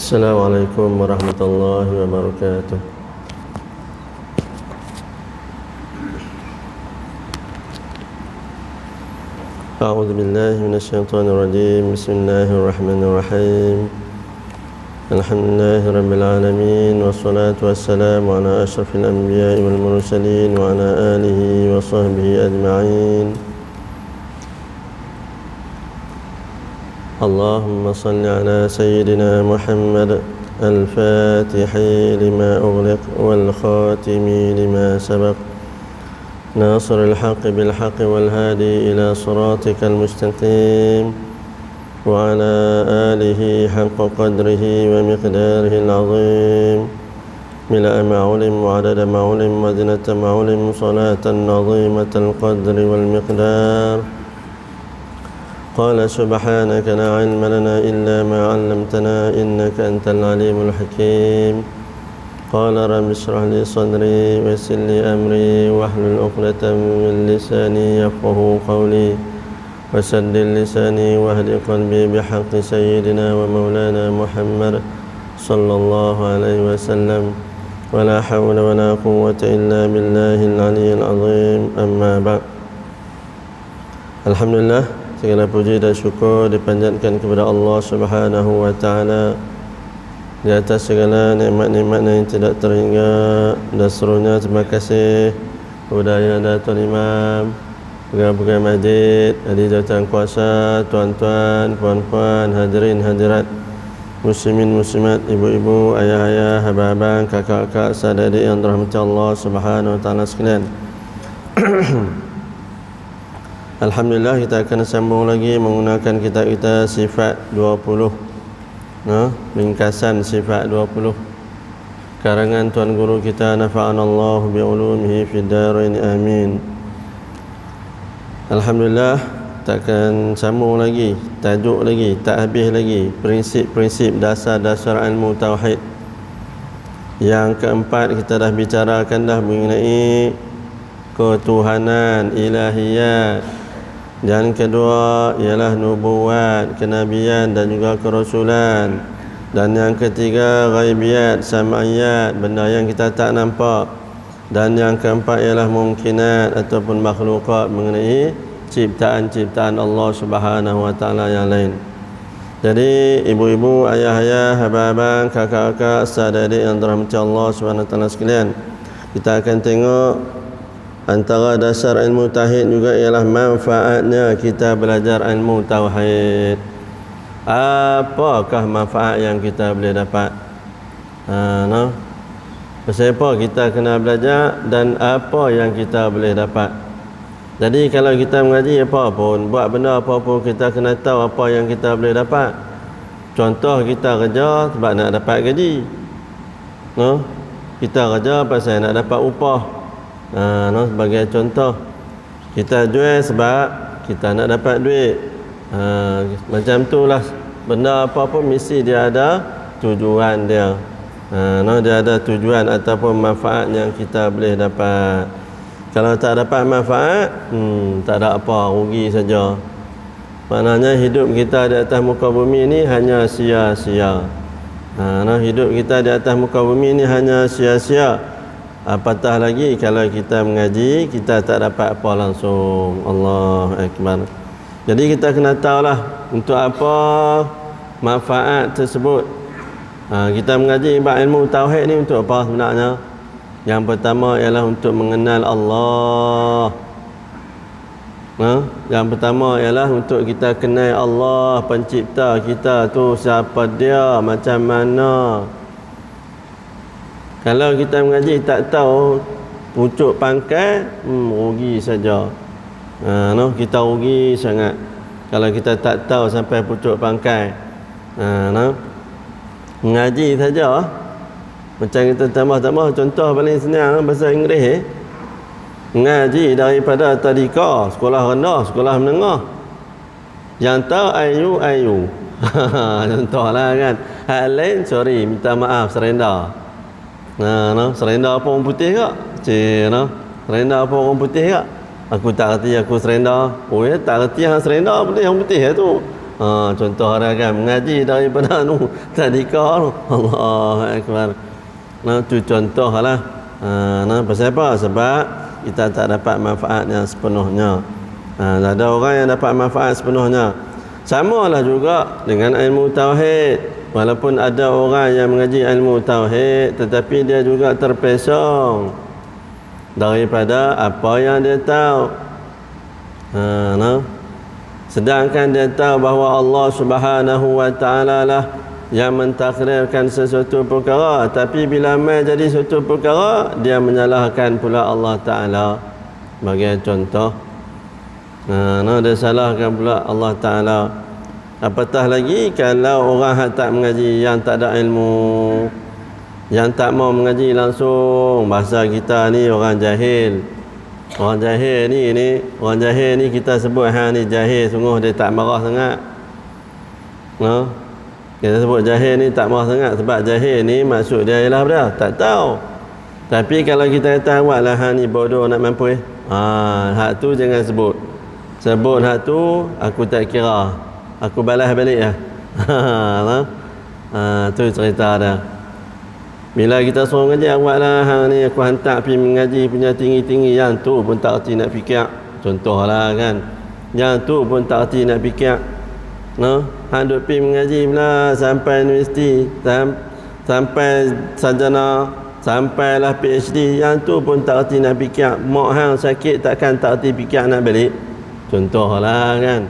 Assalamualaikum warahmatullahi wabarakatuh. A'udzu billahi minasyaitonir rajim. Bismillahirrahmanirrahim. Alhamdulillahi rabbil alamin wassalatu wassalamu ala asyrafil anbiya'i wal mursalin wa ala alihi wa sahbihi ajma'in. اللهم صل على سيدنا محمد الفاتح لما أغلق والخاتم لما سبق ناصر الحق بالحق والهادي إلى صراطك المستقيم وعلى آله حق قدره ومقداره العظيم ملء ما علم وعدد ما علم وزنة ما علم صلاة عظيمة القدر والمقدار. قال سبحانك لا علم لنا إلا ما علمتنا إنك أنت العليم الحكيم. قال رب اشرح لي صدري ويسر لي أمري واحلل عقدة من لساني يفقهوا قولي وسدد لساني واهد قلبي بحق سيدنا ومولانا محمد صلى الله عليه وسلم ولا حول ولا قوة إلا بالله العلي العظيم. أما بعد. Alhamdulillah, segala puji dan syukur dipanjatkan kepada Allah Subhanahu wa taala di atas segala nikmat-nikmat yang tidak terhingga, dan seterusnya terima kasih kepada Yang Datul Imam, pegawai masjid, ahli jawatan kuasa, tuan-tuan, puan-puan, hadirin hadirat, muslimin muslimat, ibu-ibu, ayah-ayah, abang-abang, kakak-kakak, saudara-adik yang dirahmati Allah Subhanahu wa taala sekalian. Alhamdulillah, kita akan sambung lagi menggunakan kitab kita Sifat 20, ringkasan Sifat 20 karangan Tuan Guru kita nafa'anallahu bi'ulumihi fid darain amin. Alhamdulillah, kita akan sambung lagi, tajuk lagi, tak habis lagi, prinsip-prinsip dasar-dasar ilmu tauhid. Yang keempat kita dah bicarakan dah mengenai ketuhanan, ilahiyat. Dan kedua ialah nubuat, kenabian dan juga kerasulan. Dan yang ketiga ghaibiyat, sam'iyat, benda yang kita tak nampak. Dan yang keempat ialah mungkinat ataupun makhlukat mengenai ciptaan-ciptaan Allah Subhanahu wa taala yang lain. Jadi ibu-ibu, ayah-ayah, abang-abang, kakak-kakak, saudara-adik yang dirahmati Allah Subhanahu wa taala sekalian, kita akan tengok antara dasar ilmu tauhid juga ialah manfaatnya kita belajar ilmu tauhid. Apakah manfaat yang kita boleh dapat? Pasal apa kita kena belajar dan apa yang kita boleh dapat? Jadi kalau kita mengaji apa pun, buat benda apa pun, kita kena tahu apa yang kita boleh dapat. Contoh, kita kerja sebab nak dapat gaji. Kita kerja pasal nak dapat upah. Sebagai contoh, kita jual sebab kita nak dapat duit. Macam itulah, benda apa pun mesti dia ada tujuan dia. Dia ada tujuan ataupun manfaat yang kita boleh dapat. Kalau tak dapat manfaat, tak ada apa, rugi saja. Maknanya hidup kita di atas muka bumi ini hanya sia-sia. Hidup kita di atas muka bumi ini hanya sia-sia. Apatah lagi kalau kita mengaji, kita tak dapat apa langsung. Allahu Akbar. Jadi kita kena tahulah untuk apa manfaat tersebut. Kita mengaji ilmu tauhid ni untuk apa sebenarnya? Yang pertama ialah untuk mengenal Allah. Yang pertama ialah untuk kita kenal Allah, pencipta kita tu siapa dia, macam mana. Kalau kita mengaji tak tahu pucuk pangkal, rugi saja. Kita rugi sangat kalau kita tak tahu sampai pucuk pangkal. Mengaji saja, macam kita tambah-tambah contoh paling senang bahasa Inggeris. Mengaji daripada tadika, sekolah rendah, sekolah menengah. Yang tahu ayu. Contohlah kan. Hal lain, sorry, minta maaf, serenda. Serenda apa orang putih kak? Serenda apa orang putih kak? Aku tak reti, aku serenda. Oh ya, tak reti yang serenda boleh yang putih tu. Contoh orang kan mengaji daripada tadika tu. Allahu akbar. Tu contohlah. Pasal apa? Sebab kita tak dapat manfaat yang sepenuhnya. Ada orang yang dapat manfaat sepenuhnya. Samalah juga dengan ilmu tauhid. Walaupun ada orang yang mengaji ilmu tauhid, tetapi dia juga terpesong daripada apa yang dia tahu. Sedangkan dia tahu bahawa Allah Subhanahu wa taala lah yang mentakdirkan sesuatu perkara, tapi bila mai jadi sesuatu perkara, dia menyalahkan pula Allah taala. Bagi contoh, dia salahkan pula Allah taala. Apatah lagi kalau orang yang tak mengaji, yang tak ada ilmu, yang tak mau mengaji langsung, bahasa kita ni orang jahil. Orang jahil ni kita sebut hang ni jahil, sungguh dia tak marah sangat. Kita sebut jahil ni tak marah sangat sebab jahil ni maksud dia ialah apa? Tak tahu. Tapi kalau kita kata awaklah hang ni bodoh nak mampu hak tu jangan sebut. Sebut hak tu aku tak kira. Aku balas balik lah. Tu cerita dia. Bila kita suruh mengaji, awaklah hang ni aku hantar pergi mengaji punya tinggi-tinggi, yang tu pun tak erti nak fikir. Contohlah kan. Yang tu pun tak erti nak fikir. Hang duk pergi mengaji pula sampai universiti, sampai sarjana, sampailah PhD, yang tu pun tak erti nak fikir. Mak hang sakit takkan tak erti fikir nak balik. Contohlah kan.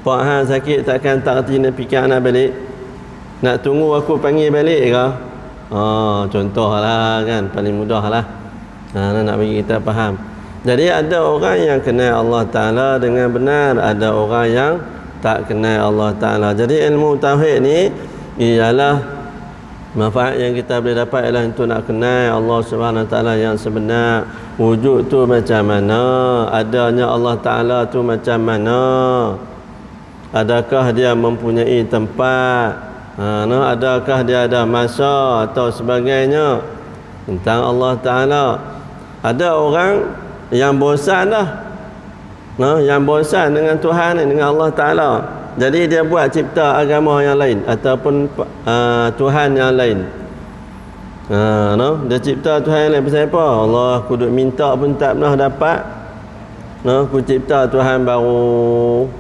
Pak hang sakit takkan tak erti nak fikir nak balik. Nak tunggu aku panggil balik ke? Contohlah kan, paling mudahlah. Nak bagi kita faham. Jadi ada orang yang kenal Allah Ta'ala dengan benar, ada orang yang tak kenal Allah Ta'ala. Jadi ilmu tauhid ni ialah manfaat yang kita boleh dapat ialah untuk nak kenal Allah Subhanahu Wa Ta'ala yang sebenar. Wujud tu macam mana, adanya Allah Ta'ala tu macam mana, adakah dia mempunyai tempat, adakah dia ada masa atau sebagainya tentang Allah Ta'ala. Ada orang yang bosan dah, yang bosan dengan Tuhan, dengan Allah Ta'ala. Jadi dia buat cipta agama yang lain ataupun Tuhan yang lain. Dia cipta Tuhan yang lain. Pasal apa? Allah, aku duk minta pun tak pernah dapat. Aku cipta Tuhan baru.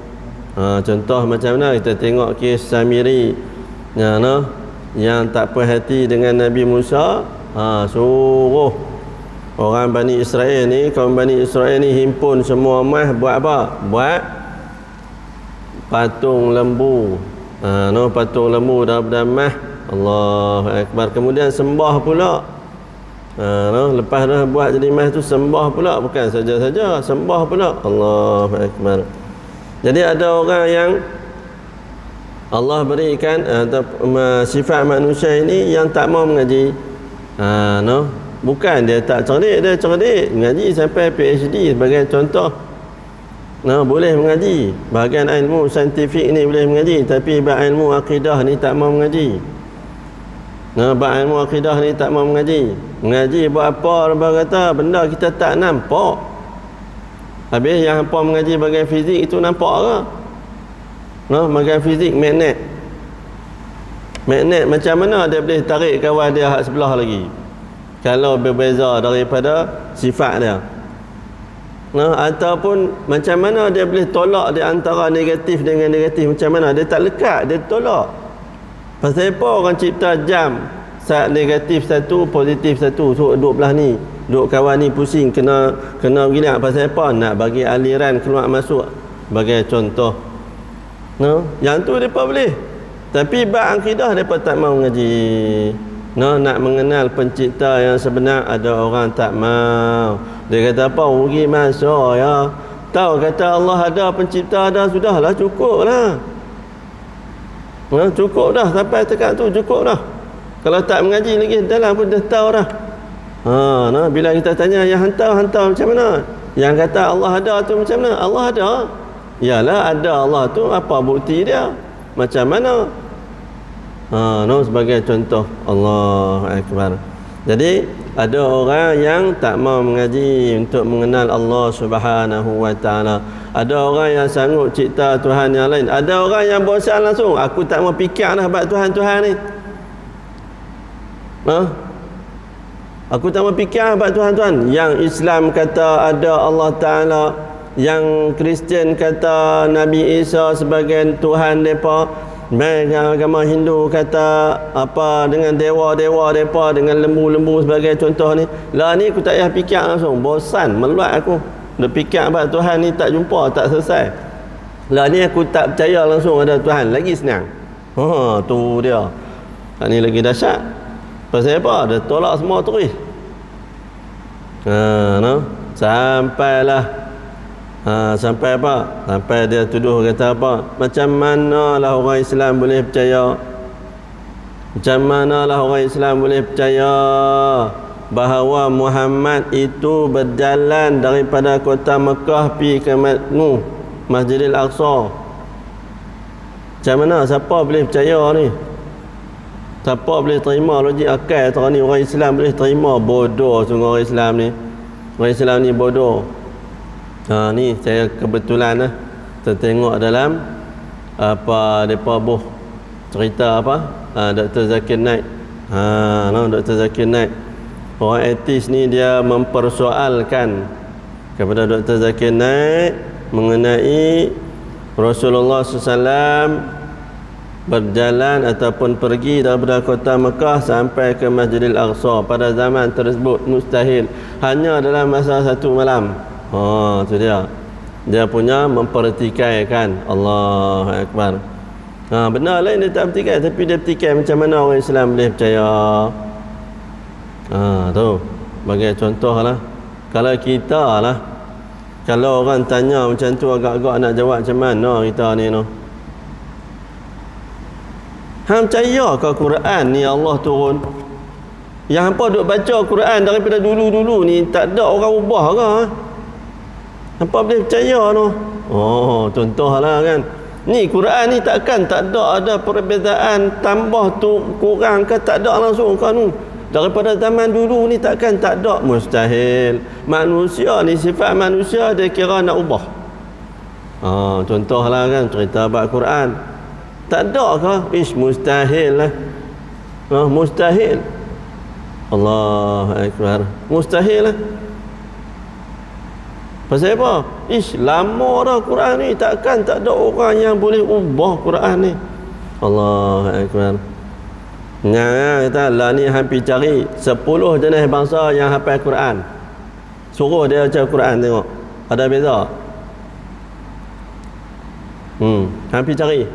Contoh macam mana kita tengok kes Samiri yang tak perhati dengan Nabi Musa, suruh orang Bani Israel ni, kaum Bani Israel ni himpun semua emas, buat apa? Buat patung lembu. Patung lembu daripada emas. Allahu Akbar. Kemudian sembah pula. Lepas dah buat jadi emas tu sembah pula, bukan saja-saja, sembah pula. Allahu Akbar. Jadi ada orang yang Allah berikan sifat manusia ini yang tak mau mengaji. Bukan dia tak cerdik, dia cerdik, mengaji sampai PhD sebagai contoh. Boleh mengaji, bahagian ilmu saintifik ni boleh mengaji, tapi bab ilmu akidah ni tak mau mengaji. Bab ilmu akidah ni tak mau mengaji. Mengaji buat apa? Orang kata benda kita tak nampak. Habis yang hampa mengaji bahagian fizik itu nampak ke? Bahagian fizik magnet. Magnet macam mana dia boleh tarik kawan dia hak sebelah lagi? Kalau berbeza daripada sifat dia. Ataupun macam mana dia boleh tolak di antara negatif dengan negatif, macam mana? Dia tak lekat, dia tolak. Pasal apa orang cipta jam? Saat negatif satu, positif satu. So duk belah ni, duk kawan ni pusing, kena begini. Pasal apa? Nak bagi aliran keluar masuk. Bagi contoh. Yang tu mereka boleh. Tapi bab akidah mereka tak mau ngaji. Nak mengenal pencipta yang sebenar, ada orang tak mau. Dia kata apa? Rugi masa ya. Tahu kata Allah ada, pencipta ada, sudahlah, cukup lah. Cukup dah, sampai tekat tu cukup dah. Kalau tak mengaji lagi dalam pun dah tahu dah. Bila kita tanya yang hantar macam mana? Yang kata Allah ada tu macam mana? Allah ada. Yalah ada Allah tu, apa bukti dia? Macam mana? Sebagai contoh. Allahu Akbar. Jadi Ada orang yang tak mau mengaji untuk mengenal Allah Subhanahu wa taala. Ada orang yang sanggup cipta Tuhan yang lain. Ada orang yang bosan langsung, aku tak mau fikir dah bab Tuhan-Tuhan ni. Aku tak mau fikir bab Tuhan-Tuhan. Yang Islam kata ada Allah Ta'ala, yang Kristian kata Nabi Isa sebagai Tuhan mereka, agama Hindu kata apa dengan dewa-dewa mereka, dengan lembu-lembu sebagai contoh ni. Lah ni aku tak payah fikir langsung, bosan, meluat aku. Nak fikir bab Tuhan ni tak jumpa, tak selesai. Lah ni aku tak percaya langsung ada Tuhan, lagi senang. Tu dia. Tak ni lagi dahsyat. Pasal apa? Dia tolak semua terus. Sampailah. Sampai apa? Sampai dia tuduh kata apa? Macam manalah orang Islam boleh percaya? Macam manalah orang Islam boleh percaya bahawa Muhammad itu berjalan daripada kota Mekah pergi ke Masjidil Aqsa? Macam mana? Siapa boleh percaya ni? Siapa boleh terima logik akal terang ni? Orang Islam boleh terima? Bodoh sungguh orang Islam ni. Orang Islam ni bodoh. Ni saya kebetulan tertengok dalam apa depa buh cerita apa Dr. Zakir Naik. Dr. Zakir Naik. Orang etis ni dia mempersoalkan kepada Dr. Zakir Naik mengenai Rasulullah SAW berjalan ataupun pergi daripada kota Mekah sampai ke Masjidil Aqsa pada zaman tersebut mustahil, hanya dalam masa satu malam. Tu dia. Dia punya mempertikaikan. Allahu Akbar. Benar lain dia tak pertikai, tapi dia pertikai macam mana orang Islam boleh percaya. Tu bagi contoh lah. Kalau kita lah, kalau orang tanya macam tu agak-agak nak jawab macam mana kita ni no. Hang percaya ke Quran ni Allah turun? Yang hampa duk baca Quran daripada dulu-dulu ni tak ada orang ubah ke? Hampa boleh percaya tu? Contohlah kan. Ni Quran ni takkan tak ada perbezaan tambah tu kurang ke, tak ada langsung kan tu. Daripada zaman dulu ni takkan tak ada, mustahil. Manusia ni sifat manusia dia kira nak ubah. Contohlah kan cerita bab Quran. Tak ada ke? Mustahil lah. Mustahil. Allahu Akbar. Mustahil lah. Pasal apa? Lama dah Quran ni, takkan tak ada orang yang boleh ubah Quran ni. Allahu Akbar. Kita lah ni hampir cari 10 jenis bangsa yang hafal Quran. Suruh dia baca Quran tengok. Ada beza? Hampir cari.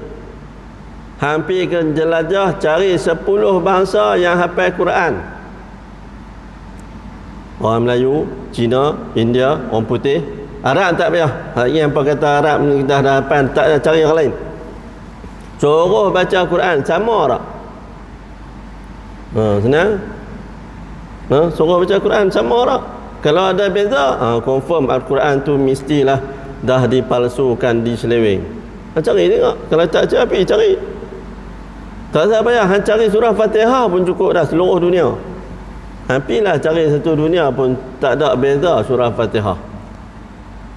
Hampir ke jelajah cari 10 bangsa yang hafal Quran. Orang Melayu, Cina, India, orang putih, Arab tak payah. Hari ni apa kata Arab ni dah hafal, tak ada cari yang lain. Suruh baca Quran sama tak? Senang. Suruh baca Quran sama tak? Kalau ada beza, confirm Al-Quran tu mestilah dah dipalsukan, diseleweng. Cari tengok. Kalau tak cari. Tak payah cari surah Fatihah pun cukup dah seluruh dunia. Hampirlah cari satu dunia pun tak ada beza surah Fatihah.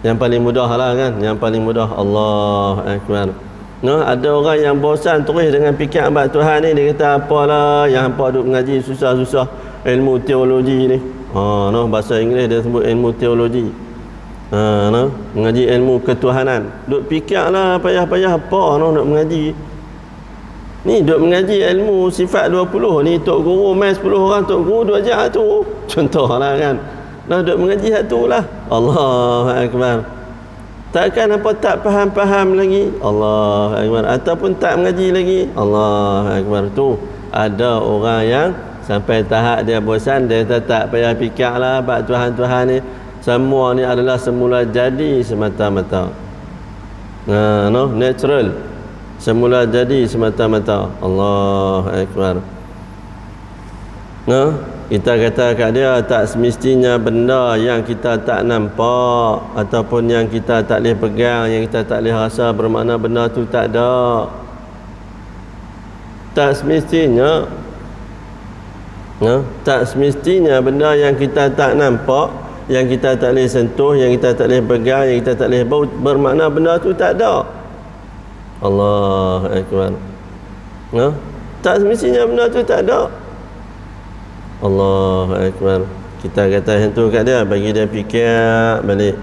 Yang paling mudah lah kan, yang paling mudah. Allahu Akbar. Ada orang yang bosan terus dengan fikir bab Tuhan ni, dia kata apalah yang hampa duk mengaji susah-susah ilmu teologi ni. Bahasa Inggeris dia sebut ilmu teologi. Mengaji ilmu ketuhanan. Duk fikirlah payah-payah apa nak mengaji. Ni duk mengaji ilmu sifat 20 ni, tok guru main 10 orang, tok guru 2 jam tu. Contohlah kan. Duk mengaji satu lah. Allahu Akbar. Takkan apa tak faham-faham lagi. Allahu Akbar. Ataupun tak mengaji lagi. Allahu Akbar. Tu ada orang yang sampai tahap dia bosan, dia tak payah fikirlah bab Tuhan-Tuhan ni. Semua ni adalah semula jadi semata-mata. Natural. Semula jadi semata-mata. Allahu Akbar. Kita kata kat dia, tak semestinya benda yang kita tak nampak ataupun yang kita tak boleh pegang, yang kita tak boleh rasa, bermakna benda tu tak ada. Tak semestinya. Tak semestinya benda yang kita tak nampak, yang kita tak boleh sentuh, yang kita tak boleh pegang, yang kita tak boleh bau, bermakna benda tu tak ada. Allahu Akbar. Tak semestinya benda tu tak ada. Allahu Akbar. Kita kata yang tu kat dia, bagi dia fikir balik.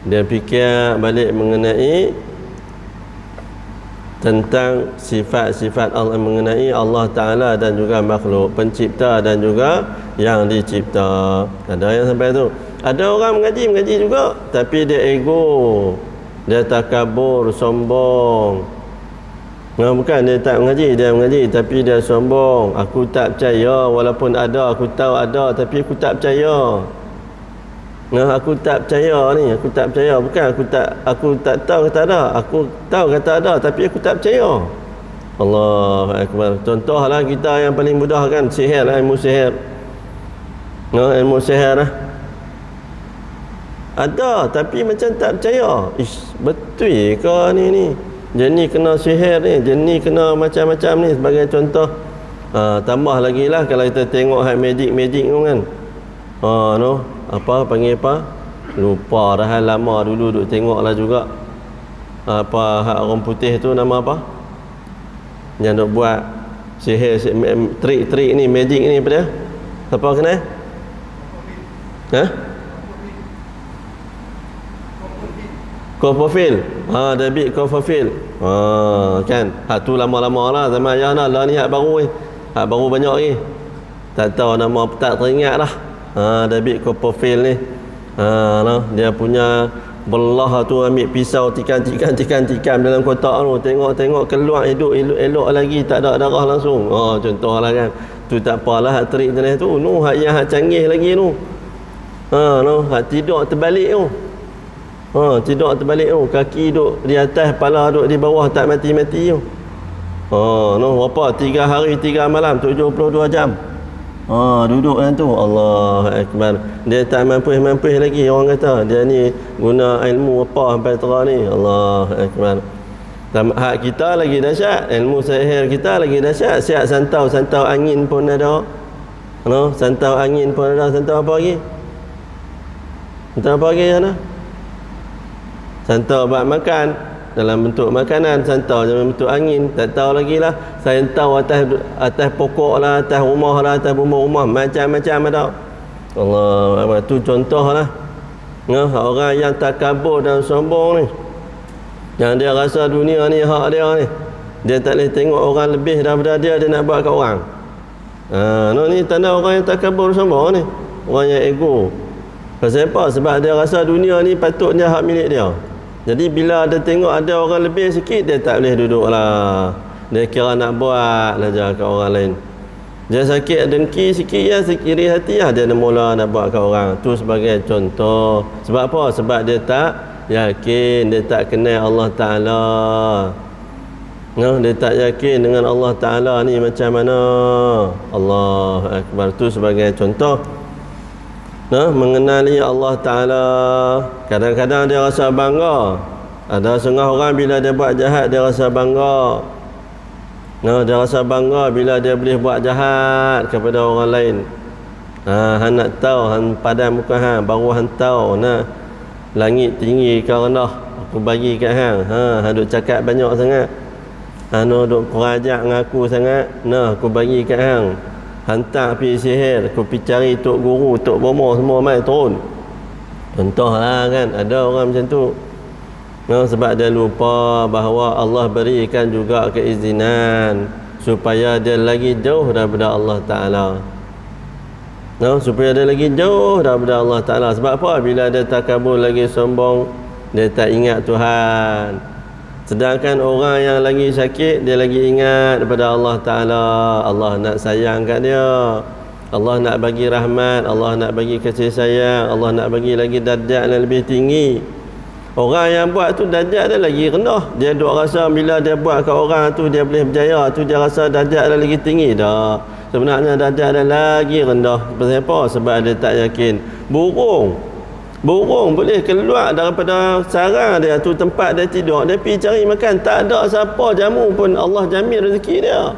Dia fikir balik mengenai tentang sifat-sifat Allah, mengenai Allah Ta'ala dan juga makhluk, pencipta dan juga yang dicipta. Ada yang sampai tu. Ada orang mengaji juga, tapi dia ego, dia takabur, sombong. Bukan dia tak mengaji, dia mengaji tapi dia sombong. Aku tak percaya, walaupun ada, aku tahu ada, tapi aku tak percaya. Aku tak percaya ni, aku tak percaya. Bukan aku tak tahu kata ada, aku tahu kata ada, tapi aku tak percaya. Allahu Akbar. Contohlah kita yang paling mudah kan, sihir, ilmu sihir. Ilmu sihir lah. Ada, tapi macam tak percaya. Betul ke ni? Jenis kena sihir ni, jenis kena macam-macam ni sebagai contoh. Tambah lagi lah kalau kita tengok magic tu kan. Apa panggil apa? Lupa dah, lama dulu duk tengok lah juga. Apa hak orang putih tu nama apa? Yang duk buat sihir, trik-trik ni, magic ni apa dia? Apa kena? Copperfield. David Copperfield. Kan. Tu lama-lama lah zaman ayah lah ni hak baru ni. Hak baru banyak lagi. Tak tahu nama, tak teringat lah. David Copperfield ni. Dia punya belah tu, ambil pisau tikam dalam kotak tu, tengok keluar elok lagi, tak ada darah langsung. Contohlah kan. Tu tak apalah hak trik jenis tu. Hak yang hak canggih lagi tu. Hak tidur terbalik tu. Tidur terbalik tu, kaki duk di atas, kepala duk di bawah, tak mati-mati tu. Berapa? 3 hari 3 malam, 72 jam. Duduk kan tu. Allahu Akbar. Dia tak mampu lagi, orang kata dia ni guna ilmu apa sampai terang ni. Allahu Akbar. Hak kita lagi dahsyat, ilmu sihir kita lagi dahsyat. Siap santau angin pun ada. Santau angin pun ada. Santau apa lagi? Santau apa lagi sana? Santau buat makan dalam bentuk makanan, santau dalam bentuk angin, tak tahu lagi lah. Santau atas pokok lah, atas rumah lah, atas rumah-rumah, macam-macam ada. Allah, tu contoh lah. Orang yang takabur dan sombong ni, yang dia rasa dunia ni hak dia ni, dia tak boleh tengok orang lebih daripada dia nak buat kat orang. Ni tanda orang yang takabur sombong ni, orang yang ego. Pasal apa? Sebab dia rasa dunia ni patutnya hak milik dia. Jadi bila dia tengok ada orang lebih sikit, dia tak boleh duduk lah. Dia kira nak buat lah je kat orang lain. Dia sakit dengki sikit ya, iri hati ya, dia mula nak buat kat orang. Tu sebagai contoh. Sebab apa? Sebab dia tak yakin, dia tak kenal Allah Ta'ala. Dia tak yakin dengan Allah Ta'ala ni macam mana. Allahu Akbar. Tu sebagai contoh. Mengenali Allah Ta'ala. Kadang-kadang dia rasa bangga. Ada setengah orang bila dia buat jahat, dia rasa bangga. Dia rasa bangga bila dia boleh buat jahat kepada orang lain. Han nak tahu, han padam muka hang, baru han tahu langit tinggi ke rendah, aku bagi kat hang. Han duk cakap banyak sangat, han duk kurajak dengan aku sangat, aku bagi kat hang. Hantar pergi sihir, aku pergi cari tok guru, tok bomo semua mai turun. Contohlah kan, ada orang macam tu. Sebab dia lupa bahawa Allah berikan juga keizinan supaya dia lagi jauh daripada Allah Ta'ala. Supaya dia lagi jauh daripada Allah Ta'ala. Sebab apa? Bila dia takabur lagi sombong, dia tak ingat Tuhan. Sedangkan orang yang lagi sakit, dia lagi ingat daripada Allah Ta'ala. Allah nak sayang kat dia, Allah nak bagi rahmat, Allah nak bagi kasih sayang, Allah nak bagi lagi darjat yang lebih tinggi. Orang yang buat tu darjat dia lagi rendah. Dia duk rasa bila dia buat kat orang tu dia boleh berjaya, tu dia rasa darjat dia lagi tinggi. Dah, sebenarnya darjat dia lagi rendah. Sebab apa? Sebab dia tak yakin. Burung boleh keluar daripada sarang dia tu, tempat dia tidur, dia pergi cari makan, tak ada siapa jamu pun, Allah jamin rezeki dia.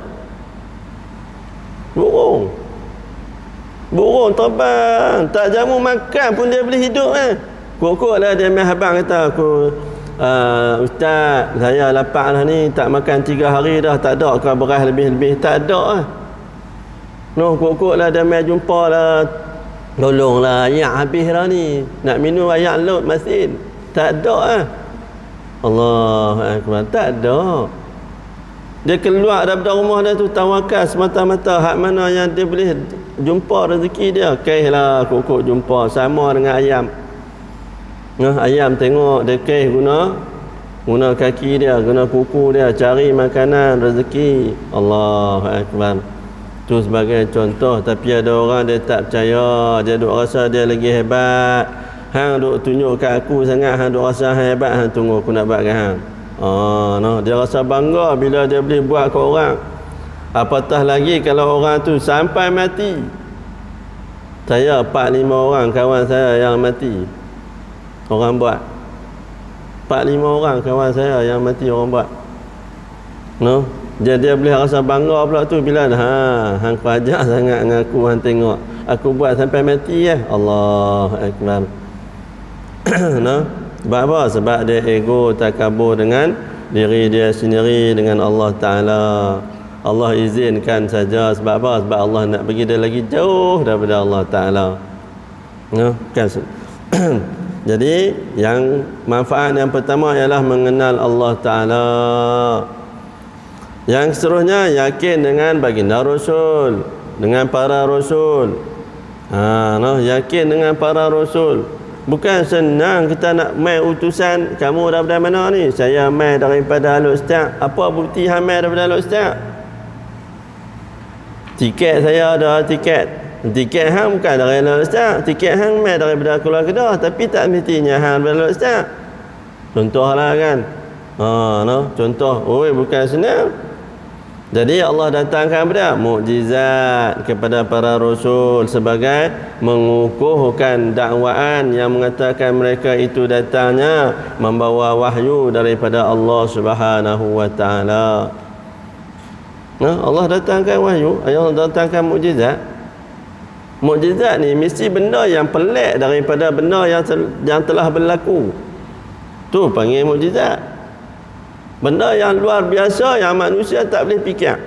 Burung terbang, tak jamu makan pun dia boleh hidup Kok lah dia main habang kata aku, Ustaz, saya lapar lah ni, tak makan 3 hari dah, tak ada ke beras lebih-lebih, tak ada kok lah dia main jumpa lah, tolonglah ayak habis dah ni, nak minum ayak laut masin, tak ada Allahu Akbar, tak ada. Dia keluar daripada rumah dia tu tawakal semata-mata hak mana yang dia boleh jumpa rezeki dia. Kehlah kok jumpa sama dengan ayam. Ayam tengok dia guna kaki dia, guna kuku dia cari makanan rezeki. Allahu Akbar. Tu sebagai contoh, tapi ada orang dia tak percaya, dia duk rasa dia lagi hebat. Hang duk tunjuk kat aku sangat, hang duk rasa hang hebat, hang tunggu aku nak buat kat hang. Dia rasa bangga bila dia boleh buat ke orang. Apatah lagi kalau orang tu sampai mati. Saya 4-5 orang kawan saya yang mati, orang buat. 4-5 orang kawan saya yang mati, orang buat. Dia boleh rasa bangga pula tu bila hang kerajak sangat dengan aku, hang tengok aku buat sampai mati Allahu Akbar. Sebab apa? Sebab dia ego takabur dengan diri dia sendiri, dengan Allah Ta'ala. Allah izinkan saja. Sebab apa? Sebab Allah nak bagi dia lagi jauh daripada Allah Ta'ala. Kan? Jadi yang manfaat yang pertama ialah mengenal Allah Ta'ala. Yang seterusnya yakin dengan baginda Rasul, dengan para Rasul. Yakin dengan para Rasul. Bukan senang kita nak mai utusan, kamu daripada mana ni? Saya mai daripada Al-Ustaz. Apa bukti hang mai daripada Al-Ustaz? Tiket saya ada, tiket hang bukan dari Al-Ustaz. Tiket hang mai daripada Kuala Kedah, tapi tak mestinya hang daripada Al-Ustaz. Contohlah kan. Contoh. Bukan senang. Jadi Allah datangkan apa? Mukjizat kepada para rasul sebagai mengukuhkan dakwaan yang mengatakan mereka itu datangnya membawa wahyu daripada Allah Subhanahu wa taala. Allah datangkan wahyu, Allah datangkan mukjizat. Mukjizat ni mesti benda yang pelik daripada benda yang telah berlaku. Tu panggil mukjizat. Benda yang luar biasa yang manusia tak boleh fikir.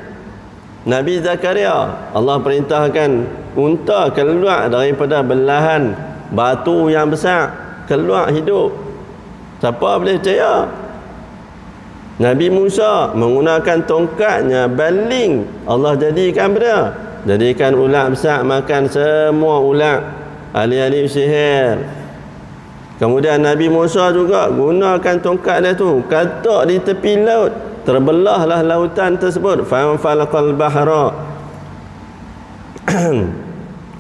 Nabi Zakaria, Allah perintahkan unta keluar daripada belahan batu yang besar, keluar hidup. Siapa boleh percaya? Nabi Musa menggunakan tongkatnya baling, Allah jadikan benda, jadikan ulat besar makan semua ulat, ahli-ahli sihir. Kemudian Nabi Musa juga gunakan tongkat dia tu, katak di tepi laut, terbelahlah lautan tersebut. Fanfalaqal bahra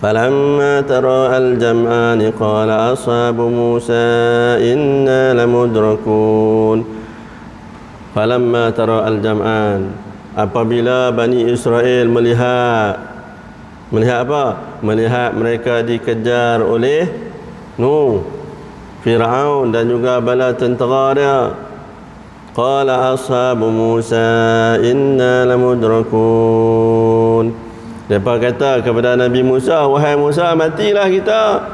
falamma tara al-jam'an qala ashabu Musa inna lamudrakun. Falamma tara al-jam'an, apabila Bani Israel melihat apa? Melihat mereka dikejar oleh Fir'aun dan juga bala tentera dia. Qala ashabu Musa inna lamudrakun. Mereka kata kepada Nabi Musa, wahai Musa, matilah kita.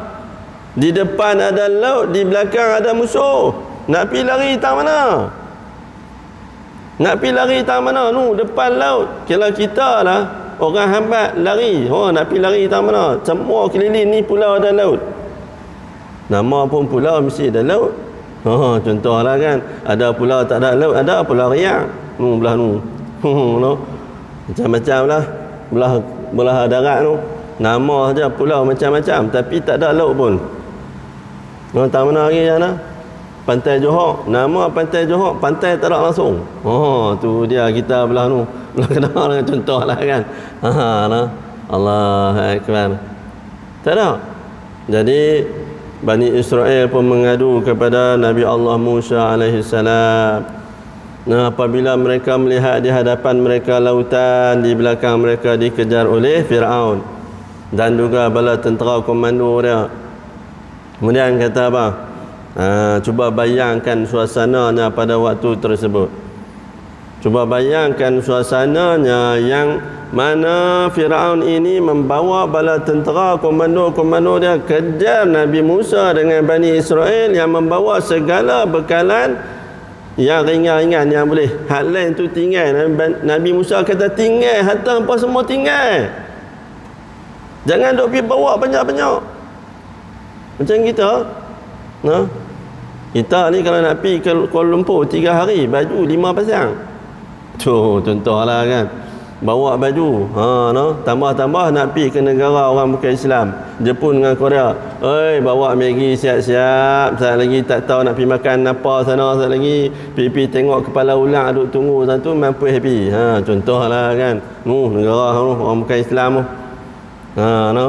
Di depan ada laut, di belakang ada musuh. Nak pergi lari tang mana? Nak pergi lari tang mana? Depan laut. Kalau kita lah orang hambat lari, nak pergi lari tang mana? Semua keliling ni pulau ada laut. Nama pun pulau mesti ada laut. Contohlah kan, ada pulau tak ada laut, ada pulau Riak. Belah macam-macam lah. Belah darat nama saja pulau macam-macam, tapi tak ada laut pun. Tak mana lagi sana? Pantai Johor. Nama Pantai Johor, pantai tak ada langsung. Tu dia kita belah Kedah lah, contohlah kan. Allah Akbar. Tak ada. Jadi Bani Israel pun mengadu kepada Nabi Allah Musa alaihi salam. Apabila mereka melihat di hadapan mereka lautan, di belakang mereka dikejar oleh Fir'aun dan juga bala tentera komando dia. Kemudian kata apa? Cuba bayangkan suasananya pada waktu tersebut. Cuba bayangkan suasananya yang mana Firaun ini membawa bala tentera, komando-komando dia kejar Nabi Musa dengan Bani Israel yang membawa segala bekalan yang ringan-ringan yang boleh. Hal lain tu tinggal. Nabi Musa kata tinggal, harta apa semua tinggal. Jangan duk pergi bawa banyak-banyak. Macam kita. Nah. Kita ni kalau nak pergi ke Kuala Lumpur 3 hari, baju 5 pasang. Tu contohlah kan. Bawa baju, no, tambah-tambah nak pergi ke negara orang bukan Islam, Jepun dengan Korea. Oi, bawa Maggi siap-siap. Sat lagi tak tahu nak pergi makan apa sana, sat lagi pergi tengok kepala ulang duk tunggu sana tu mampu happy. Contohlah kan. Negara orang bukan Islam tu. No.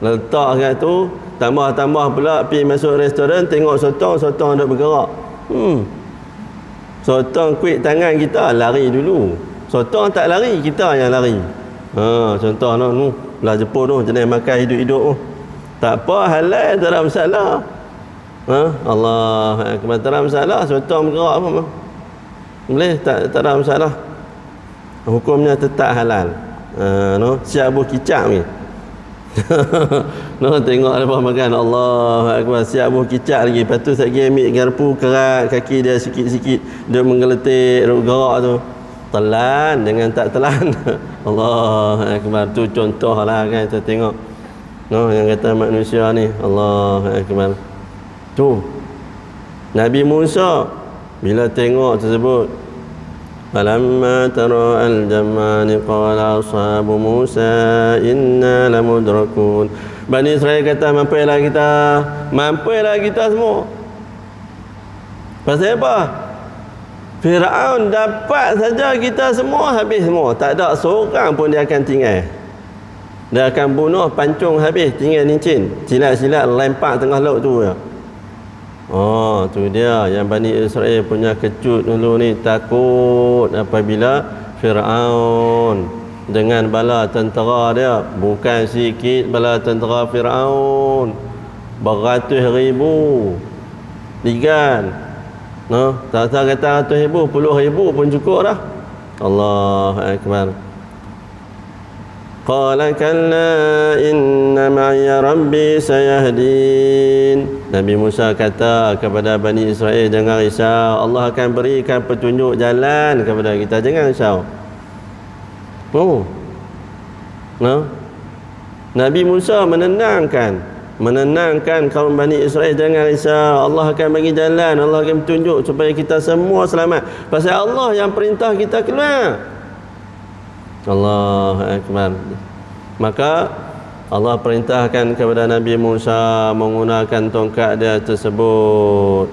Letak kat tu, tambah-tambah pula pergi masuk restoran tengok sotong duk bergerak. Sotong kuit tangan kita lari dulu. Sotong tak lari, kita yang lari. Contoh no, belah Jepun tu jenis makan hidup-hidup tu. Tak apa, halal, tak ada masalah. Allah Akbar, tak ada masalah. Sotong bergerak apa? Boleh, tak ada masalah. Hukumnya tetap halal. No, siap buah kicap ni. No, tengok lepas makan, Allah Akbar, siap buah kicap lagi. Lepas tu saya ambil garpu kerat kaki dia sikit-sikit, dia menggeletik, dia bergerak tu. Telan dengan tak telan. Allah Akbar, tu contohlah kan kita tengok. No, yang kata manusia ni, Allah Akbar. Tu Nabi Musa bila tengok tersebut, falamma tara al-jam'ani qala ashabu Musa inna lamudrakun. Bani Israel kata, mampulah kita semua. Pasal apa? Firaun dapat saja kita semua, habis semua. Tak ada seorang pun dia akan tinggal. Dia akan bunuh, pancung habis, tinggal lincin. Silat-silat lempar tengah laut tu ya. Tu dia yang Bani Israel punya kecut dulu ni, takut apabila Firaun dengan bala tentera dia, bukan sikit bala tentera Firaun, beratus ribu ligan. No, tak kata 100,000, 10,000 pun cukup dah. Allah Akbar. Qala kalla inna ma'iya rabbi sayahdin. Nabi Musa kata kepada Bani Israel, jangan risau, Allah akan berikan petunjuk jalan kepada kita, jangan risau. No. Nabi Musa menenangkan kaum Bani Israel, jangan risau, Allah akan bagi jalan, Allah akan tunjuk supaya kita semua selamat. Pasal Allah yang perintah kita keluar. Allah Akbar. Maka Allah perintahkan kepada Nabi Musa menggunakan tongkat dia tersebut.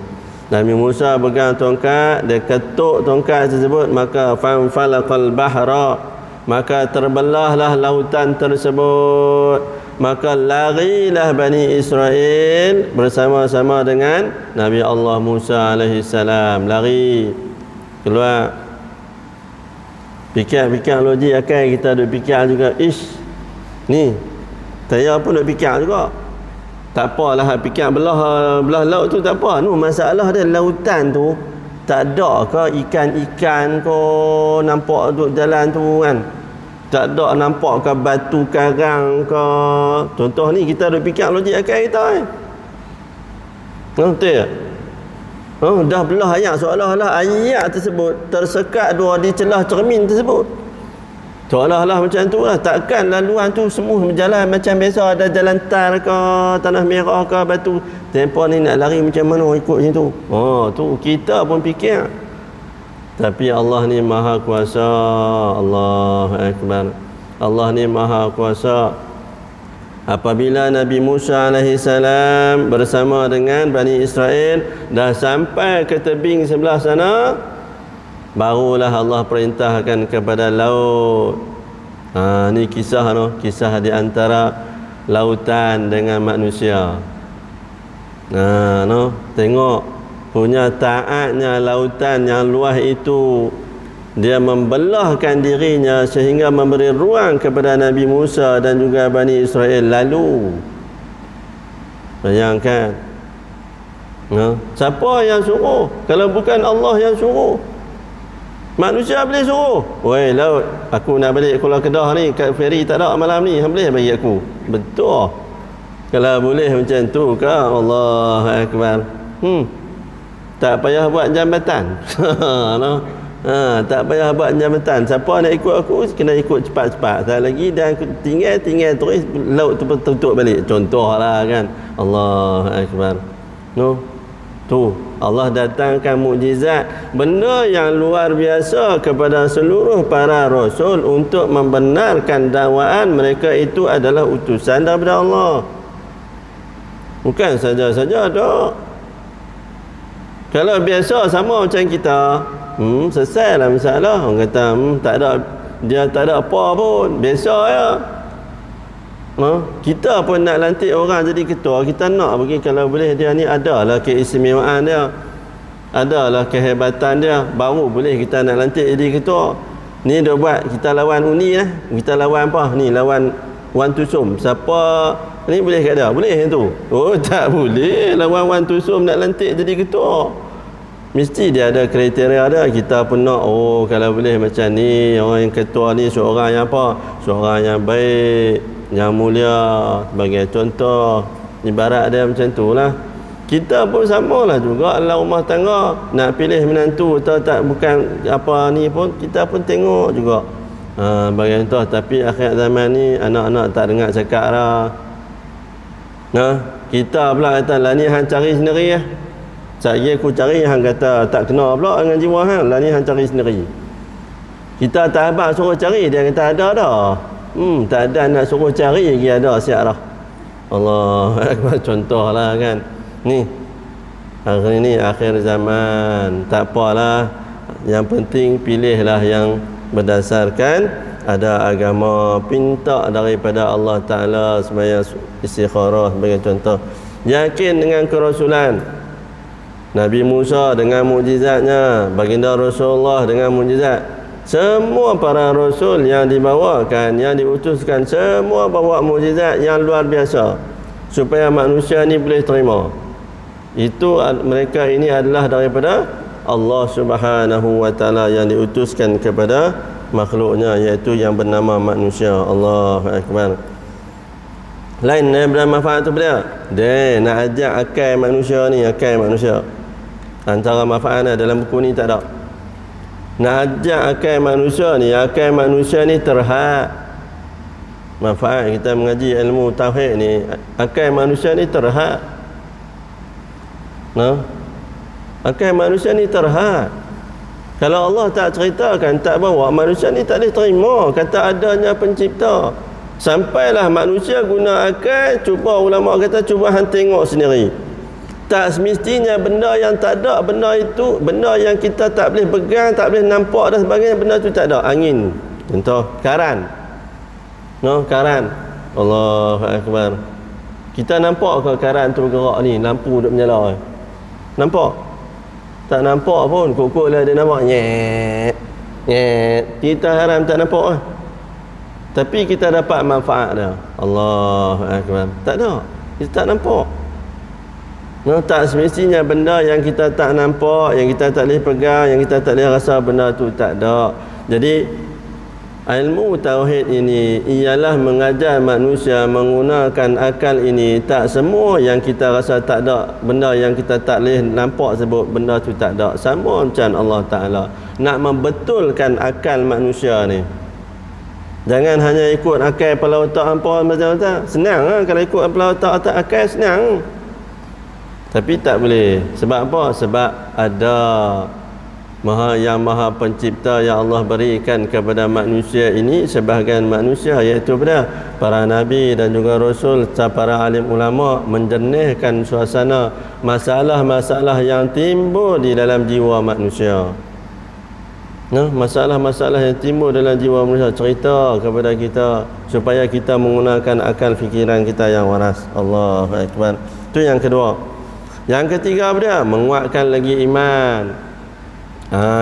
Nabi Musa pegang tongkat, dia ketuk tongkat tersebut, maka fanfalaqal bahra, maka terbelahlah lautan tersebut. Maka larilah Bani Israel bersama-sama dengan Nabi Allah Musa alaihi salam. Lari keluar. Fikir logik akal kita duk fikir juga, ni saya pun duk fikir juga. Tak apalah fikir belah laut tu tak apa. Masalah dia lautan tu tak ada ke ikan-ikan ke nampak duk jalan tu kan. Tak ada nampak ke batu karang ke. Contoh ni kita duk fikir logik akal kita kan. Betul tak? Dah belah ayat, seolah-olah ayat tersebut tersekat dua di celah cermin tersebut. Seolah-olah macam tu lah. Takkan laluan tu semua berjalan macam biasa, ada jalan tar ke, tanah merah ke, batu. Tempoh ni nak lari macam mana ikut macam tu. Tu kita pun fikir. Tapi Allah ni maha kuasa. Allah Akbar. Allah ni maha kuasa. Apabila Nabi Musa alaihi salam bersama dengan Bani Israel dah sampai ke tebing sebelah sana, barulah Allah perintahkan kepada laut. Ni kisah di antara lautan dengan manusia. Tengok punya taatnya lautan yang luas itu. Dia membelahkan dirinya sehingga memberi ruang kepada Nabi Musa dan juga Bani Israel lalu. Bayangkan. Siapa yang suruh? Kalau bukan Allah yang suruh. Manusia boleh suruh, weh laut, aku nak balik Kuala Kedah ni, kat feri tak ada malam ni, boleh bagi aku? Betul. Kalau boleh macam tu ke, Allahu Akbar. Tak payah buat jambatan. No? Tak payah buat jambatan. Siapa nak ikut aku kena ikut cepat-cepat. Tak lagi dan tinggal terus laut tu tutup balik. Contohlah kan. Allahu Akbar. No. Tu Allah datangkan mukjizat, benda yang luar biasa kepada seluruh para rasul untuk membenarkan dakwaan mereka itu adalah utusan daripada Allah. Bukan saja-saja tak. Kalau biasa sama macam kita, selesailah masalah. Orang kata tak ada, dia tak ada apa pun, biasa ya. Kita pun nak lantik orang jadi ketua, kita nak bagi kalau boleh dia ni adalah keistimewaan dia, adalah kehebatan dia, baru boleh kita nak lantik jadi ketua. Ni dia buat kita lawan uni lah, kita lawan apa ni, lawan Wan Tusum. Siapa ni boleh kat dia? Boleh tu? Oh tak boleh, lawan Wan Tusum nak lantik jadi ketua, mesti dia ada kriteria dia. Kita pun nak, oh kalau boleh macam ni, orang yang ketua ni seorang yang apa, seorang yang baik, yang mulia, sebagai contoh. Ibarat dia macam tu lah. Kita pun samalah juga dalam rumah tangga, nak pilih menantu atau tak, bukan apa ni pun, kita pun tengok juga bagi contoh. Tapi akhir zaman ni anak-anak tak dengar cakap lah. Kita pula kata lah ni hang cari sendiri lah. Saya aku cari, hang kata tak kena pula dengan jiwa hang, lah ni hang cari sendiri. Kita tak habaq suruh cari, dia kata ada dah. Tak ada, nak suruh cari lagi ada siap dah. Allah Akbar. Contohlah kan. Ni hari ni akhir zaman, tak apalah, yang penting pilihlah yang berdasarkan ada agama, pinta daripada Allah Ta'ala, sembahyang istikharah sebagai contoh. Yakin dengan kerasulan Nabi Musa dengan mukjizatnya, baginda Rasulullah dengan mukjizat. Semua para rasul yang dibawakan, yang diutuskan, semua bawa mukjizat yang luar biasa supaya manusia ni boleh terima. Itu mereka ini adalah daripada Allah Subhanahu wa Ta'ala yang diutuskan kepada makhluknya, iaitu yang bernama manusia. Allahu Akbar. Lain daripada manfaat tu dia, dia nak ajak akal manusia ni, akal manusia. Antara manfaatnya dalam buku ni tak ada. Nak ajak akal manusia ni terhad. Manfaat kita mengaji ilmu tauhid ni, akal manusia ni terhad. Akal manusia ni terhad. Kalau Allah tak ceritakan, tak bawa, manusia ni tak boleh terima kata adanya pencipta. Sampailah manusia guna akal, cuba ulama kata cuba hang tengok sendiri. Tak semestinya benda yang tak ada, benda itu, benda yang kita tak boleh pegang, tak boleh nampak dan sebagainya, benda tu tak ada. Angin, contoh karan. Karan. Allahu Akbar. Kita nampak ke karan tu bergerak ni, lampu duk menyala? Nampak? Tak nampak pun, kok-kok lah dia nampak nyet. Kita haram tak nampak. Tapi kita dapat manfaat dia. Allahu Akbar. Tak ada, kita tak nampak. Tak semestinya benda yang kita tak nampak, yang kita tak boleh pegang, yang kita tak boleh rasa, benda tu tak ada. Jadi ilmu tauhid ini ialah mengajar manusia menggunakan akal ini. Tak semua yang kita rasa tak ada, benda yang kita tak boleh nampak sebut, benda tu tak ada. Sama macam Allah Ta'ala nak membetulkan akal manusia ni. Jangan hanya ikut akal kepala otak hampa macam tu. Senang lah kalau ikut kepala otak akal, senang. Tapi tak boleh. Sebab apa? Sebab ada yang maha pencipta yang Allah berikan kepada manusia ini, sebahagian manusia, iaitu para nabi dan juga rasul, para alim ulama, menjernihkan suasana masalah-masalah yang timbul di dalam jiwa manusia. Masalah-masalah yang timbul dalam jiwa manusia, cerita kepada kita supaya kita menggunakan akal fikiran kita yang waras. Allahu Akbar. Itu yang kedua. Yang ketiga menguatkan lagi iman.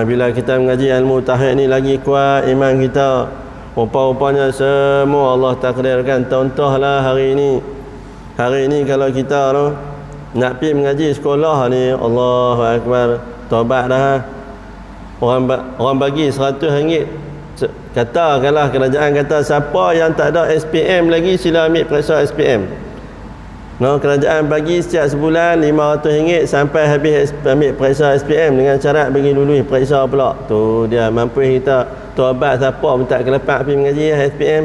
Bila kita mengaji ilmu tauhid ni, lagi kuat iman kita. Rupa-rupanya semua Allah takdirkan. Contohlah hari ini kalau kita nak pergi mengaji sekolah ni, Allahu Akbar, taubat dah. orang bagi RM100. Katakanlah kerajaan kata siapa yang tak ada SPM lagi sila ambil periksa SPM. Kerajaan bagi setiap sebulan RM500 sampai habis ambil periksa SPM dengan syarat bagi lulus periksa pula. Tu dia mampu kita taubat siapa pun tak kelepak pergi mengaji SPM.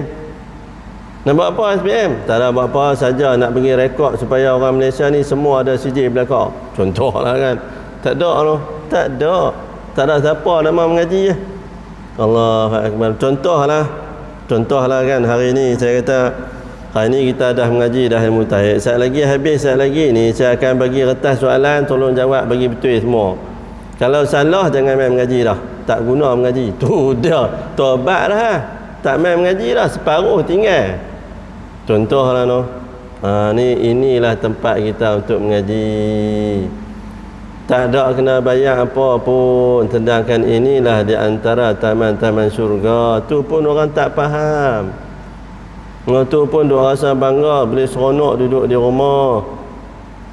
Nak buat apa SPM? Tak ada buat apa saja nak bagi rekod supaya orang Malaysia ni semua ada CJ belakang. Contohlah kan. Tak ada tu. Tak ada. Tak ada siapa nama mengaji je. Allahu Akbar. Contohlah kan hari ni saya kata hari ni kita dah mengaji dah ilmu tauhid. Saat lagi ni saya akan bagi kertas soalan, tolong jawab bagi betul semua. Kalau salah jangan main mengaji dah. Tak guna mengaji. Tu dia. Taubat dah. Tak main mengaji dah, separuh tinggal. Contohlah inilah tempat kita untuk mengaji. Tak ada kena bayar apa pun, sedangkan inilah di antara taman-taman syurga. Tu pun orang tak faham. Tu pun duk rasa bangga boleh seronok duduk di rumah.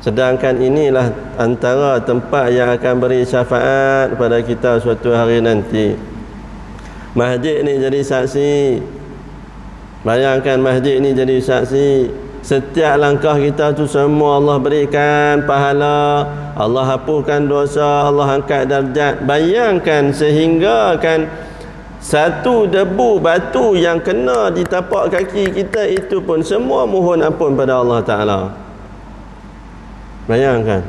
Sedangkan inilah antara tempat yang akan beri syafaat pada kita suatu hari nanti. Masjid ni jadi saksi. Bayangkan masjid ni jadi saksi. Setiap langkah kita tu semua Allah berikan pahala, Allah hapuskan dosa, Allah angkat darjat. Bayangkan sehingga kan satu debu batu yang kena di tapak kaki kita itu pun semua mohon ampun pada Allah Ta'ala. Bayangkan.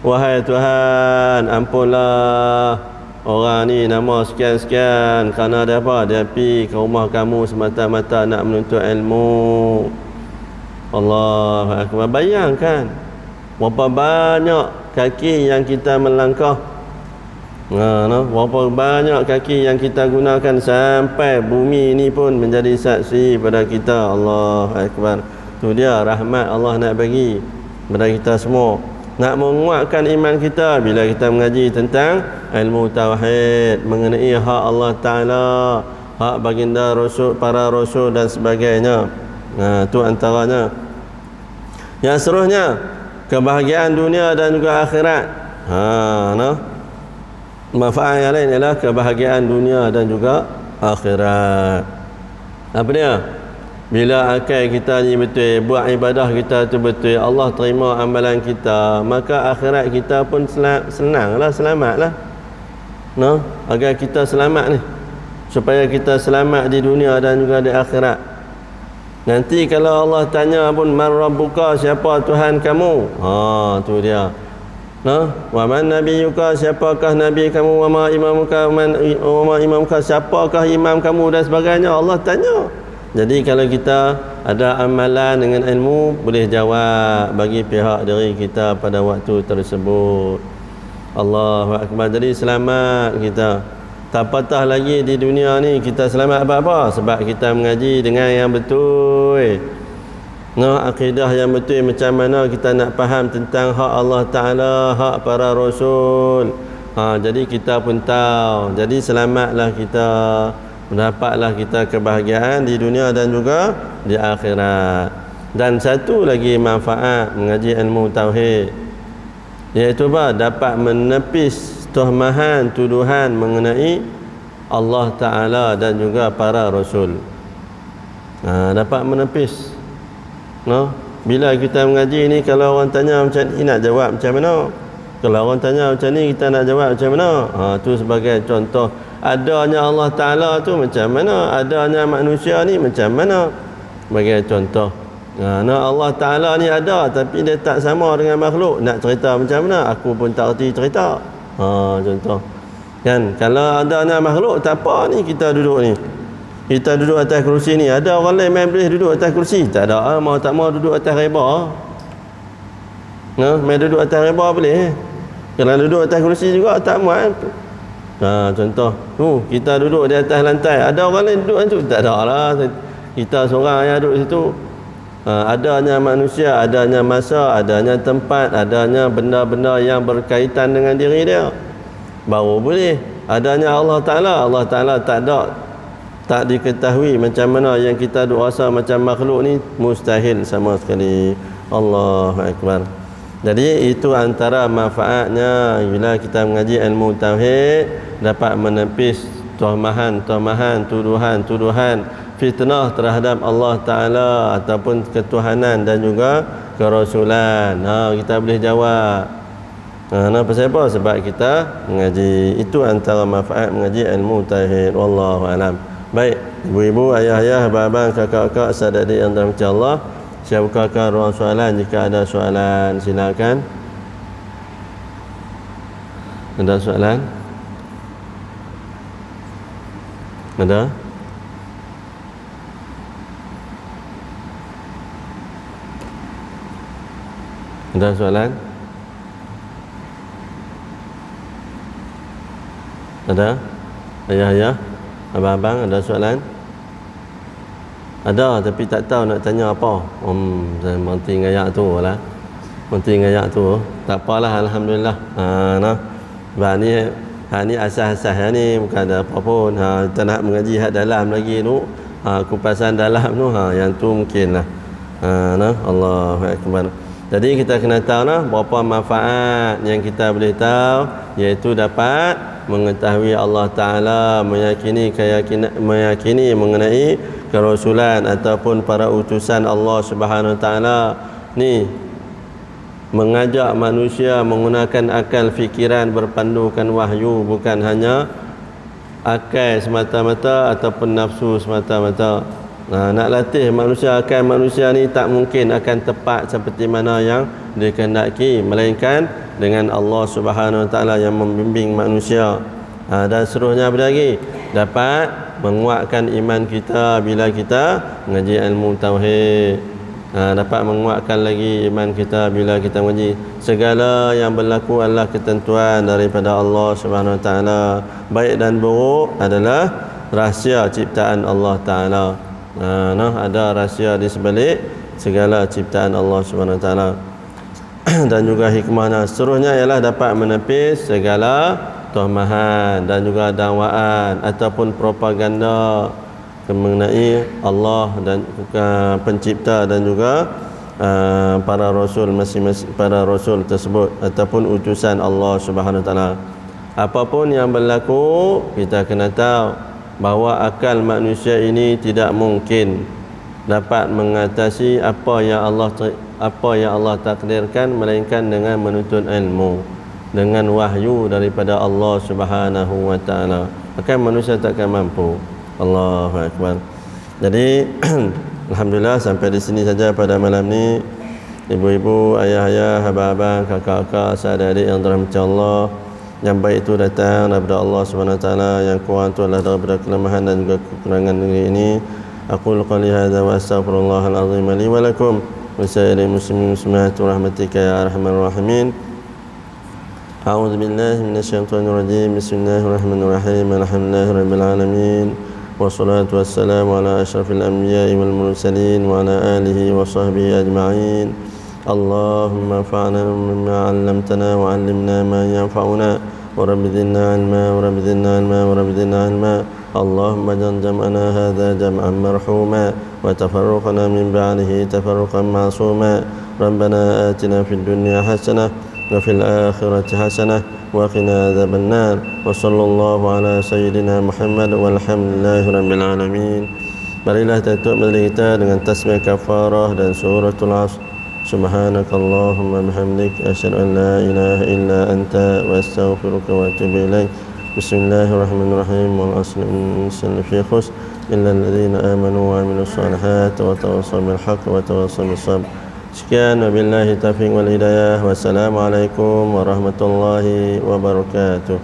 Wahai Tuhan, ampunlah orang ni nama sekian-sekian kerana dia apa? Dia pergi ke rumah kamu semata-mata nak menuntut ilmu. Allahu Akbar. Bayangkan berapa banyak kaki yang kita melangkah. Berapa banyak kaki yang kita gunakan sampai bumi ini pun menjadi saksi pada kita. Allahu Akbar. Tu dia rahmat Allah nak bagi kepada kita semua. Nak menguatkan iman kita bila kita mengaji tentang ilmu tauhid, mengenai hak Allah Ta'ala, hak baginda Rasul, para Rasul dan sebagainya. Itu antaranya. Yang seterusnya, kebahagiaan dunia dan juga akhirat. Manfaat yang lain ialah kebahagiaan dunia dan juga akhirat. Apa dia? Bila akal kita ni betul, buat ibadah kita tu betul, Allah terima amalan kita, maka akhirat kita pun senanglah, selamatlah. Agar kita selamat ni, supaya kita selamat di dunia dan juga di akhirat. Nanti kalau Allah tanya pun, man rabbuka, siapa Tuhan kamu? Tu dia. Wa man nabiyuka, siapakah nabi kamu? Wa ma imamuka, siapakah imam kamu dan sebagainya. Allah tanya. Jadi kalau kita ada amalan dengan ilmu, boleh jawab bagi pihak diri kita pada waktu tersebut. Allahu Akbar. Jadi selamat kita. Tak patah lagi di dunia ni kita selamat apa-apa, sebab kita mengaji dengan yang betul. Akidah yang betul, macam mana kita nak faham tentang hak Allah Ta'ala, hak para Rasul. Jadi kita pun tahu. Jadi selamatlah kita. Mendapatlah kita kebahagiaan di dunia dan juga di akhirat. Dan satu lagi manfaat mengaji ilmu tauhid, iaitu dapat menepis tuhmahan, tuduhan mengenai Allah Ta'ala dan juga para Rasul. Dapat menepis. Bila kita mengaji ni, kalau orang tanya macam ni, nak jawab macam mana? Kalau orang tanya macam ni, kita nak jawab macam mana? Tu sebagai contoh. Adanya Allah Ta'ala tu macam mana? Adanya manusia ni macam mana? Sebagai contoh. Allah Ta'ala ni ada, tapi dia tak sama dengan makhluk. Nak cerita macam mana? Aku pun tak erti cerita. Contoh. Kan? Kalau adanya makhluk, tak apa ni kita duduk ni. Kita duduk atas kerusi ni. Ada orang lain main boleh duduk atas kerusi? Tak ada. Mau tak mau duduk atas reba. Main duduk atas reba boleh. Kalau duduk atas kerusi juga tak muat. Contoh, kita duduk di atas lantai. Ada orang lain duduk situ? Tak ada lah. Kita seorang yang duduk situ. Adanya manusia, adanya masa, adanya tempat, adanya benda-benda yang berkaitan dengan diri dia, baru boleh. Adanya Allah Ta'ala. Allah Ta'ala tak diketahui macam mana yang kita duk rasa macam makhluk ni, mustahil sama sekali. Allahu Akbar. Jadi itu antara manfaatnya bila kita mengaji ilmu tauhid, dapat menepis tuduhan, fitnah terhadap Allah Ta'ala ataupun ketuhanan dan juga kerasulan. Kita boleh jawab. Pasal apa? Sebab kita mengaji. Itu antara manfaat mengaji ilmu tauhid. Wallahu alam. Baik, ibu-ibu, ayah-ayah, abang-abang, kakak-kakak, saudara-adik yang dirahmati Allah, saya bukakan ruang soalan. Jika ada soalan, silakan. Ada soalan? Ada? Ada soalan? Ada? Ayah-ayah, abang-abang, ada soalan? Ada, tapi tak tahu nak tanya apa. Saya berhenti ngayak tu lah. Berhenti ngayak tu. Tak apalah, alhamdulillah. Ni asas-asas ni bukan ada apa pun. Kita nak mengaji hak dalam lagi tu. Kupasan dalam tu, yang tu mungkinlah. Allahu akbar. Jadi kita kena tahu berapa manfaat yang kita boleh tahu, iaitu dapat mengetahui Allah Ta'ala, meyakini mengenai kerasulan ataupun para utusan Allah Subhanahu Wa Ta'ala. Ni mengajak manusia menggunakan akal fikiran berpandukan wahyu, bukan hanya akal semata-mata ataupun nafsu semata-mata. Nak latih manusia, akal manusia ni tak mungkin akan tepat seperti mana yang dikehendaki, melainkan dengan Allah Subhanahu Wa Ta'ala yang membimbing manusia. Dan seterusnya lagi dapat menguatkan iman kita bila kita mengaji ilmu tauhid. Dapat menguatkan lagi iman kita bila kita mengaji. Segala yang berlaku adalah ketentuan daripada Allah Subhanahu Wa Ta'ala. Baik dan buruk adalah rahsia ciptaan Allah Ta'ala. Ada rahsia di sebalik segala ciptaan Allah Subhanahu Wa Ta'ala. Dan juga hikmahnya seterusnya ialah dapat menepis segala tuhmahan dan juga dakwaan ataupun propaganda mengenai Allah dan pencipta dan juga para rasul masing-masing, para rasul tersebut ataupun utusan Allah Subhanahu Wa Ta'ala. Apapun yang berlaku, kita kena tahu bahawa akal manusia ini tidak mungkin dapat mengatasi apa yang Allah takdirkan, melainkan dengan menuntut ilmu, dengan wahyu daripada Allah Subhanahu Wa Ta'ala. Maka manusia takkan mampu. Allahu akbar. Jadi alhamdulillah sampai di sini saja pada malam ni. Ibu-ibu, ayah-ayah, abang-abang, kakak-kakak, saudara-adik yang dirahmati Allah, yang baik itu datang daripada Allah Subhanahu Wa Ta'ala, yang kurang itu adalah daripada kelemahan dan juga kekurangan negeri ini. Aqul qali hadza wa astaghfirullahal azim li wa lakum wa sa'iril muslimin muslimat rahmatika ya arhamar rahimin. A'udzu billahi minasyaitonir rajim. Bismillahirrahmanirrahim. Alhamdulillahirabbil alamin. Wassalatu wassalamu ala asyrafil anbiya'i wal mursalin wa ala alihi wa sahbihi ajma'in. Allahumma fa'na mimma 'allamtana wa 'allimna ma yanfa'una wa rabbi zidna 'ilma wa rabbi zidna 'ilma wa rabbi zidna 'ilma. Allahumma ij'al jam'ana hadha jam'an marhuma wa tafarruqana min ba'dihi tafarruqan ma'suma. Rabbana atina fid dunya hasanah wa fil akhirati hasanah wa qina adzaban nar. Wa sallallahu ala sayyidina Muhammad walhamdulillahi rabbil alamin. Marilah tutup majlis kita dengan tasbih kafarah dan suratul Asr. Subhanakallahumma bihamdik asyhadu an la ilaha illa anta wa astaghfiruka wa atubu ilaik. Bismillahirrahmanirrahim. Wal 'asri innal fi khusr illa alladhina amanu wa 'amilus solihati wa tawassaw bil haqqi wa tawassaw bis sabr. Sekian, wabillahi taufiq wal hidayah. Wassalamualaikum warahmatullahi wabarakatuh.